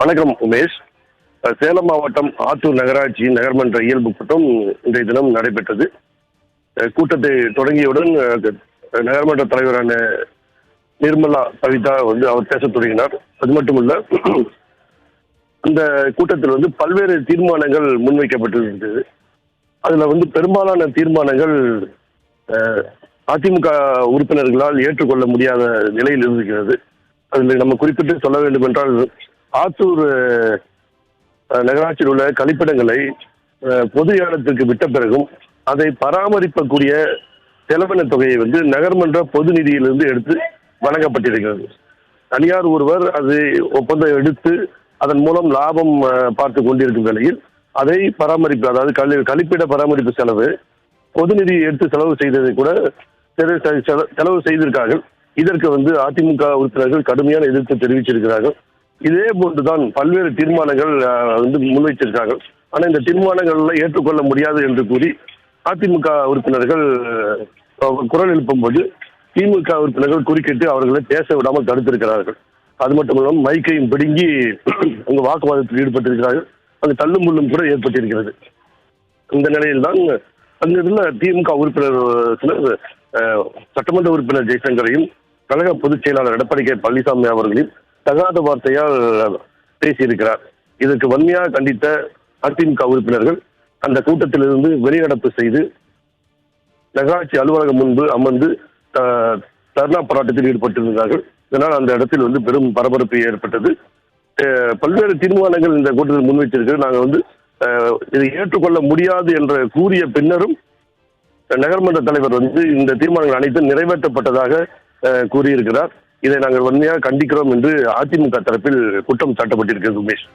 வணக்கம் உமேஷ். சேலம் மாவட்டம் ஆத்தூர் நகராட்சி நகர்மன்ற இயல்பு கூட்டம் இன்றைய தினம் நடைபெற்றது. கூட்டத்தை தொடங்கியவுடன் நகர்மன்ற தலைவரான நிர்மலா கவிதா அவர் பேசத் தொடங்கினார். அது மட்டுமல்ல, அந்த கூட்டத்தில் பல்வேறு தீர்மானங்கள் முன்வைக்கப்பட்டிருந்தது. அதுல பெரும்பாலான தீர்மானங்கள் அதிமுக உறுப்பினர்களால் ஏற்றுக்கொள்ள முடியாத நிலையில் இருக்கிறது. அதில் நம்ம குறிப்பிட்டு சொல்ல வேண்டும் என்றால், ஆத்தூர் நகராட்சியில் உள்ள கழிப்பிடங்களை பொது ஏலத்திற்கு விட்ட பிறகும் அதை பராமரிக்கக்கூடிய செலவின தொகையை நகர்மன்ற பொது நிதியிலிருந்து எடுத்து வழங்கப்பட்டிருக்கிறது. தனியார் ஒருவர் அது ஒப்பந்தம் எடுத்து அதன் மூலம் லாபம் பார்த்து கொண்டிருக்கும் வேளையில் அதை பராமரிப்பு, அதாவது கழிப்பிட பராமரிப்பு செலவு பொது நிதியை எடுத்து செலவு செய்ததை கூட செலவு செய்திருக்கார்கள். இதற்கு அதிமுக உறுப்பினர்கள் கடுமையான எதிர்ப்பு தெரிவிச்சிருக்கிறார்கள். இதே போன்றுதான் பல்வேறு தீர்மானங்கள் முன்வைச்சிருக்கார்கள். ஆனா இந்த தீர்மானங்கள்ல ஏற்றுக்கொள்ள முடியாது என்று கூறி அதிமுக உறுப்பினர்கள் குரல் எழுப்பும் போது திமுக உறுப்பினர்கள் குறுக்கிட்டு அவர்களை பேச விடாமல் தடுத்திருக்கிறார்கள். அது மட்டுமல்லாமல் மைக்கையும் பிடுங்கி அங்கு வாக்குவாதத்தில் ஈடுபட்டிருக்கிறார்கள். அங்கு தள்ளும் முள்ளும் கூட ஏற்பட்டிருக்கிறது. இந்த நிலையில்தான் அங்கிருந்த திமுக உறுப்பினர் சட்டமன்ற உறுப்பினர் ஜெய்சங்கரையும் கழக பொதுச் செயலாளர் எடப்பாடி கே பழனிசாமி அவர்களையும் தகாத வார்த்தையால் பேசியிருக்கிறார். இதற்கு வன்மையாக கண்டித்த அதிமுக உறுப்பினர்கள் அந்த கூட்டத்திலிருந்து வெளிநடப்பு செய்து நகராட்சி அலுவலகம் முன்பு அமர்ந்து தர்ணா போராட்டத்தில் ஈடுபட்டிருந்தார்கள். இதனால் அந்த இடத்தில் பெரும் பரபரப்பு ஏற்பட்டது. பல்வேறு தீர்மானங்கள் இந்த கூட்டத்தில் முன்வைத்திருக்கிறது. நாங்கள் இதை ஏற்றுக்கொள்ள முடியாது என்று கூறிய பின்னரும் நகர்மன்ற தலைவர் இந்த தீர்மானங்கள் அனைத்தும் நிறைவேற்றப்பட்டதாக கூறியிருக்கிறார். இதை நாங்கள் வன்மையாக கண்டிக்கிறோம் என்று அதிமுக தரப்பில் குற்றம் சாட்டப்பட்டிருக்கிறது. உமேஷ்.